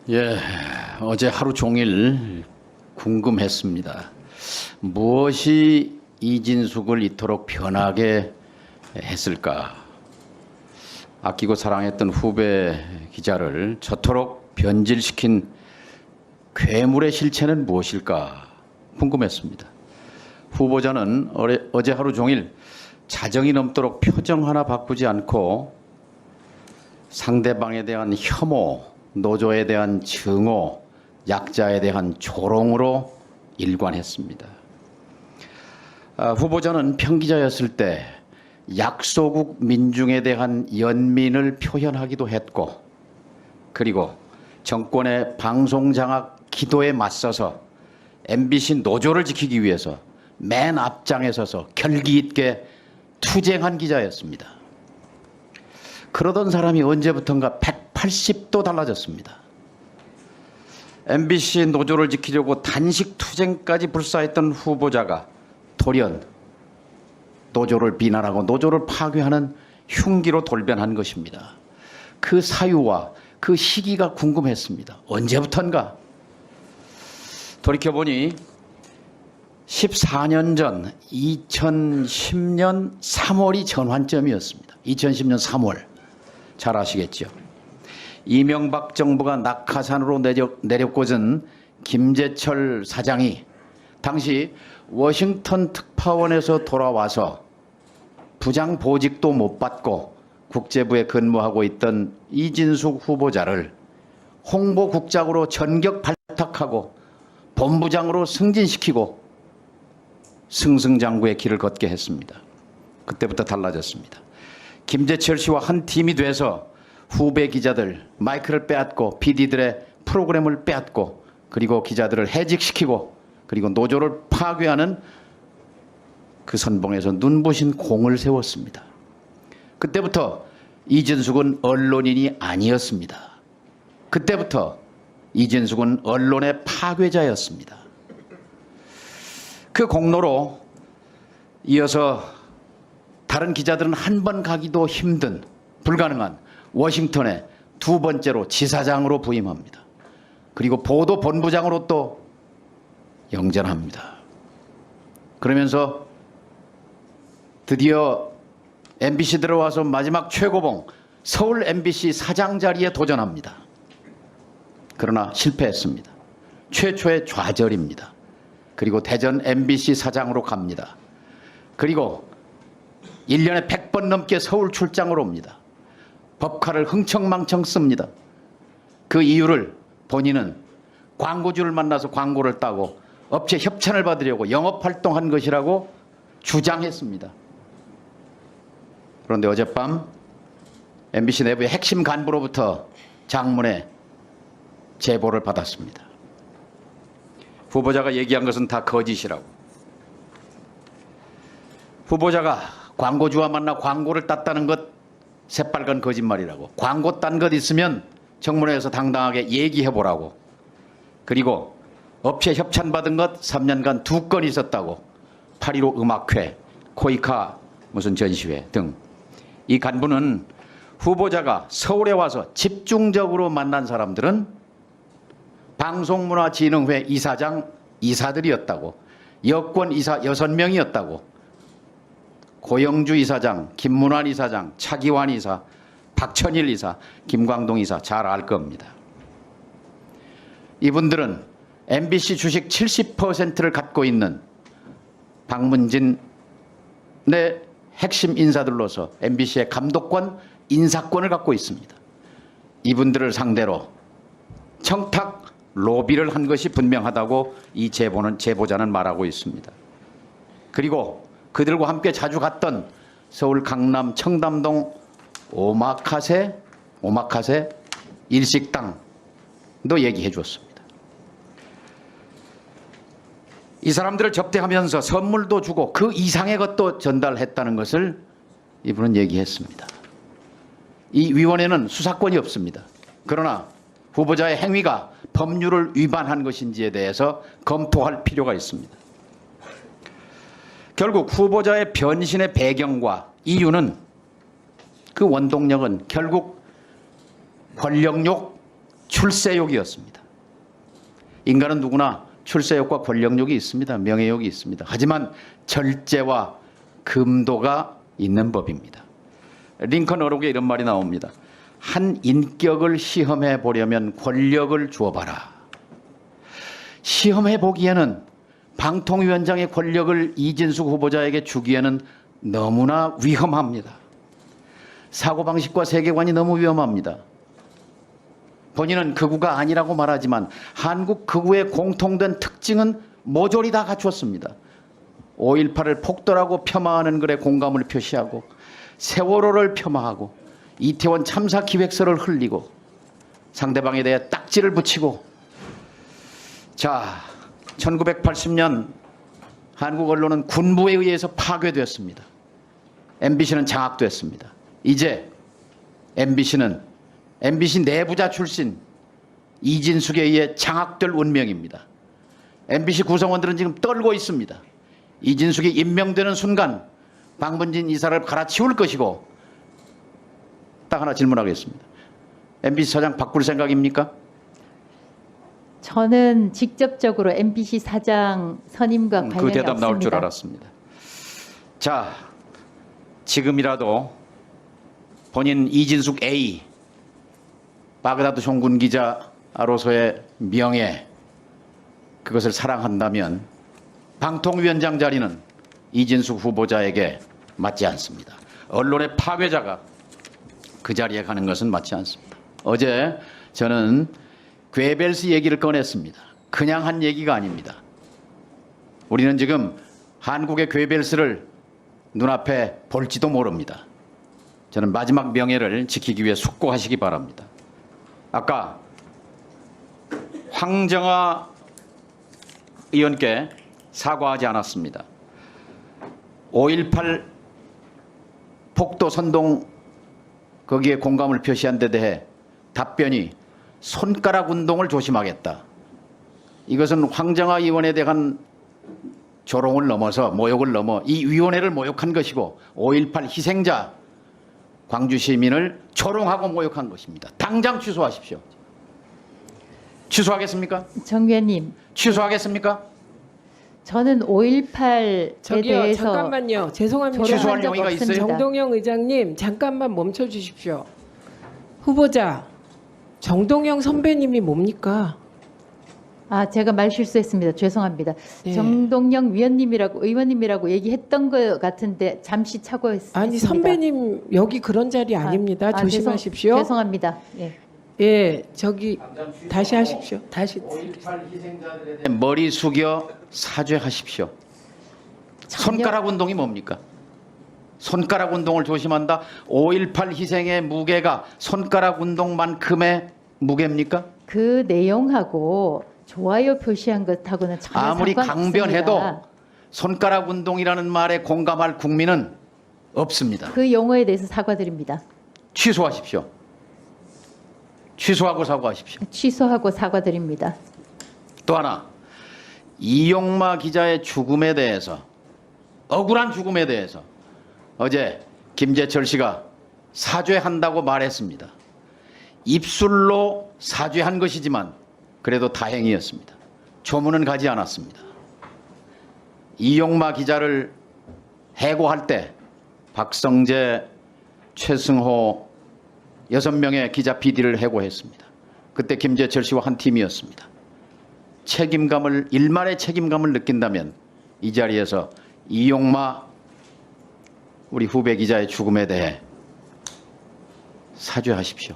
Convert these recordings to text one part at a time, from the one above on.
예, 어제 하루 종일 궁금했습니다. 무엇이 이진숙을 이토록 변하게 했을까? 아끼고 사랑했던 후배 기자를 저토록 변질시킨 괴물의 실체는 무엇일까 궁금했습니다. 후보자는 어제 하루 종일 자정이 넘도록 표정 하나 바꾸지 않고 상대방에 대한 혐오, 노조에 대한 증오, 약자에 대한 조롱으로 일관했습니다. 후보자는 평기자였을 때 약소국 민중에 대한 연민을 표현하기도 했고, 그리고 정권의 방송장악 기도에 맞서서 MBC 노조를 지키기 위해서 맨 앞장에 서서 결기 있게 투쟁한 기자였습니다. 그러던 사람이 언제부턴가 180도 달라졌습니다. MBC 노조를 지키려고 단식 투쟁까지 불사했던 후보자가 돌연 노조를 비난하고 노조를 파괴하는 흉기로 돌변한 것입니다. 그 사유와 그 시기가 궁금했습니다. 언제부턴가? 돌이켜보니 14년 전 2010년 3월이 전환점이었습니다. 2010년 3월. 잘 아시겠죠? 이명박 정부가 낙하산으로 내려꽂은 김재철 사장이 당시 워싱턴 특파원에서 돌아와서 부장 보직도 못 받고 국제부에 근무하고 있던 이진숙 후보자를 홍보국장으로 전격 발탁하고 본부장으로 승진시키고 승승장구의 길을 걷게 했습니다. 그때부터 달라졌습니다. 김재철 씨와 한 팀이 돼서 후배 기자들 마이크를 빼앗고 PD들의 프로그램을 빼앗고 그리고 기자들을 해직시키고 그리고 노조를 파괴하는 그 선봉에서 눈부신 공을 세웠습니다. 그때부터 이진숙은 언론인이 아니었습니다. 그때부터 이진숙은 언론의 파괴자였습니다. 그 공로로 이어서 다른 기자들은 한 번 가기도 힘든 불가능한 워싱턴에 두 번째로 지사장으로 부임합니다. 그리고 보도본부장으로 또 영전합니다. 그러면서 드디어 MBC 들어와서 마지막 최고봉 서울 MBC 사장 자리에 도전합니다. 그러나 실패했습니다. 최초의 좌절입니다. 그리고 대전 MBC 사장으로 갑니다. 그리고 1년에 100번 넘게 서울 출장을 옵니다. 법카를 흥청망청 씁니다. 그 이유를 본인은 광고주를 만나서 광고를 따고 업체 협찬을 받으려고 영업활동한 것이라고 주장했습니다. 그런데 어젯밤 MBC 내부의 핵심 간부로부터 장문의 제보를 받았습니다. 후보자가 얘기한 것은 다 거짓이라고. 후보자가 광고주와 만나 광고를 땄다는 것 새빨간 거짓말이라고. 광고 딴 것 있으면 정문회에서 당당하게 얘기해보라고. 그리고 업체 협찬 받은 것 3년간 2건 있었다고. 8.15 음악회, 코이카 무슨 전시회 등. 이 간부는 후보자가 서울에 와서 집중적으로 만난 사람들은 방송문화진흥회 이사장 이사들이었다고. 여권 이사 6명이었다고. 고영주 이사장, 김문환 이사장, 차기환 이사, 박천일 이사, 김광동 이사 잘 알 겁니다. 이분들은 MBC 주식 70%를 갖고 있는 박문진의 핵심 인사들로서 MBC의 감독권, 인사권을 갖고 있습니다. 이분들을 상대로 청탁, 로비를 한 것이 분명하다고 이 제보자는 말하고 있습니다. 그리고 그들과 함께 자주 갔던 서울 강남 청담동 오마카세 일식당도 얘기해 줬습니다. 이 사람들을 접대하면서 선물도 주고 그 이상의 것도 전달했다는 것을 이분은 얘기했습니다. 이 위원회는 수사권이 없습니다. 그러나 후보자의 행위가 법률을 위반한 것인지에 대해서 검토할 필요가 있습니다. 결국 후보자의 변신의 배경과 이유는 그 원동력은 결국 권력욕, 출세욕이었습니다. 인간은 누구나 출세욕과 권력욕이 있습니다. 명예욕이 있습니다. 하지만 절제와 금도가 있는 법입니다. 링컨 어록에 이런 말이 나옵니다. 한 인격을 시험해 보려면 권력을 주어봐라. 시험해 보기에는 방통위원장의 권력을 이진숙 후보자에게 주기에는 너무나 위험합니다. 사고방식과 세계관이 너무 위험합니다. 본인은 극우가 아니라고 말하지만 한국 극우의 공통된 특징은 모조리 다 갖추었습니다. 5.18을 폭도라고 폄하하는 글에 공감을 표시하고 세월호를 폄하하고 이태원 참사 기획서를 흘리고 상대방에 대해 딱지를 붙이고 자, 1980년 한국 언론은 군부에 의해서 파괴됐습니다. MBC는 장악됐습니다. 이제 MBC는 MBC 내부자 출신 이진숙에 의해 장악될 운명입니다. MBC 구성원들은 지금 떨고 있습니다. 이진숙이 임명되는 순간 방문진 이사를 갈아치울 것이고 딱 하나 질문하겠습니다. MBC 사장 바꿀 생각입니까? 저는 직접적으로 MBC 사장 선임과 관련이 그 대답 나올 줄 없습니다. 알았습니다. 자, 지금이라도 본인 이진숙 A 바그다드 종군 기자로서의 명예 그것을 사랑한다면 방통위원장 자리는 이진숙 후보자에게 맞지 않습니다. 언론의 파괴자가 그 자리에 가는 것은 맞지 않습니다. 어제 저는 괴벨스 얘기를 꺼냈습니다. 그냥 한 얘기가 아닙니다. 우리는 지금 한국의 괴벨스를 눈앞에 볼지도 모릅니다. 저는 마지막 명예를 지키기 위해 숙고하시기 바랍니다. 아까 황정아 의원께 사과하지 않았습니다. 5.18 폭도 선동 거기에 공감을 표시한 데 대해 답변이 손가락 운동을 조심하겠다. 이것은 황정아 의원에 대한 조롱을 넘어서 모욕을 넘어 이 위원회를 모욕한 것이고 5.18 희생자 광주 시민을 조롱하고 모욕한 것입니다. 당장 취소하십시오. 취소하겠습니까? 정 의원님, 취소하겠습니까? 저는 5.18에 저기요, 대해서 잠깐만요. 죄송합니다. 취소할 조롱한 적 용의가 있어요? 없습니다. 정동영 의장님 잠깐만 멈춰 주십시오. 후보자 정동영 선배님이 뭡니까? 아, 제가 말 실수했습니다. 죄송합니다. 네. 정동영 의원님이라고 얘기했던 것 같은데 잠시 착오했습니다. 아니 선배님 여기 그런 자리 아닙니다. 조심하십시오. 죄송합니다. 예. 예, 저기 다시 하십시오. 다시. 5.18 희생자들에 대해 머리 숙여 사죄하십시오. 손가락 운동이 뭡니까? 손가락 운동을 조심한다. 5.18 희생의 무게가 손가락 운동만큼의 무게입니까? 그 내용하고 좋아요 표시한 것하고는 전혀 아무리 상관없습니다. 강변해도 손가락 운동이라는 말에 공감할 국민은 없습니다. 그 용어에 대해서 사과드립니다. 취소하십시오. 취소하고 사과하십시오. 취소하고 사과드립니다. 또 하나, 이용마 기자의 죽음에 대해서, 억울한 죽음에 대해서 어제 김재철 씨가 사죄한다고 말했습니다. 입술로 사죄한 것이지만 그래도 다행이었습니다. 조문은 가지 않았습니다. 이용마 기자를 해고할 때 박성재, 최승호 6명의 기자 PD를 해고했습니다. 그때 김재철 씨와 한 팀이었습니다. 일말의 책임감을 느낀다면 이 자리에서 이용마 우리 후배 기자의 죽음에 대해 사죄하십시오.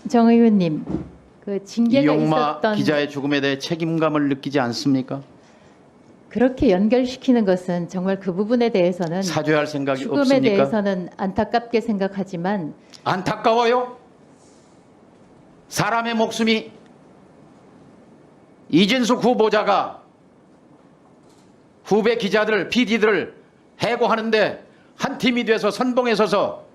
정 의원님, 그 징계가 이용마 있었던 기자의 죽음에 대해 책임감을 느끼지 않습니까? 그렇게 연결시키는 것은 정말 그 부분에 대해서는 사죄할 생각이 죽음에 없습니까? 대해서는 안타깝게 생각하지만 안타까워요. 사람의 목숨이 이진숙 후보자가 후배 기자들, PD들을 해고하는데 한 팀이 돼서 선봉에 서서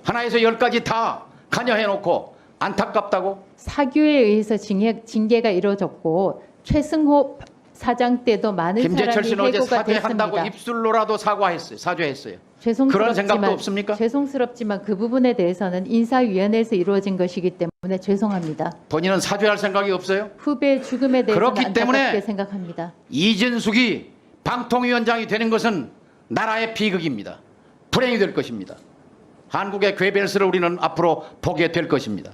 하나에서 10까지 다 관여해놓고 안타깝다고? 사규에 의해서 징계가 이루어졌고 최승호 사장 때도 많은 김재철 사람이 씨는 어제 해고가 사죄한다고 됐습니다. 입술로라도 사죄했어요. 죄송스럽지만, 그런 생각도 없습니까? 죄송스럽지만 그 부분에 대해서는 인사위원회에서 이루어진 것이기 때문에 죄송합니다. 본인은 사죄할 생각이 없어요? 후배의 죽음에 대해서는 그렇기 때문에 안타깝게 생각합니다. 이진숙이 방통위원장이 되는 것은 나라의 비극입니다. 불행이 될 것입니다. 한국의 괴벨스를 우리는 앞으로 보게 될 것입니다.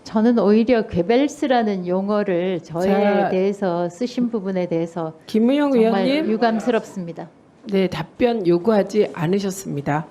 저는 오히려 괴벨스라는 용어를 저에 자, 대해서 쓰신 부분에 대해서 김우영 정말 의원님, 유감스럽습니다. 네, 답변 요구하지 않으셨습니다.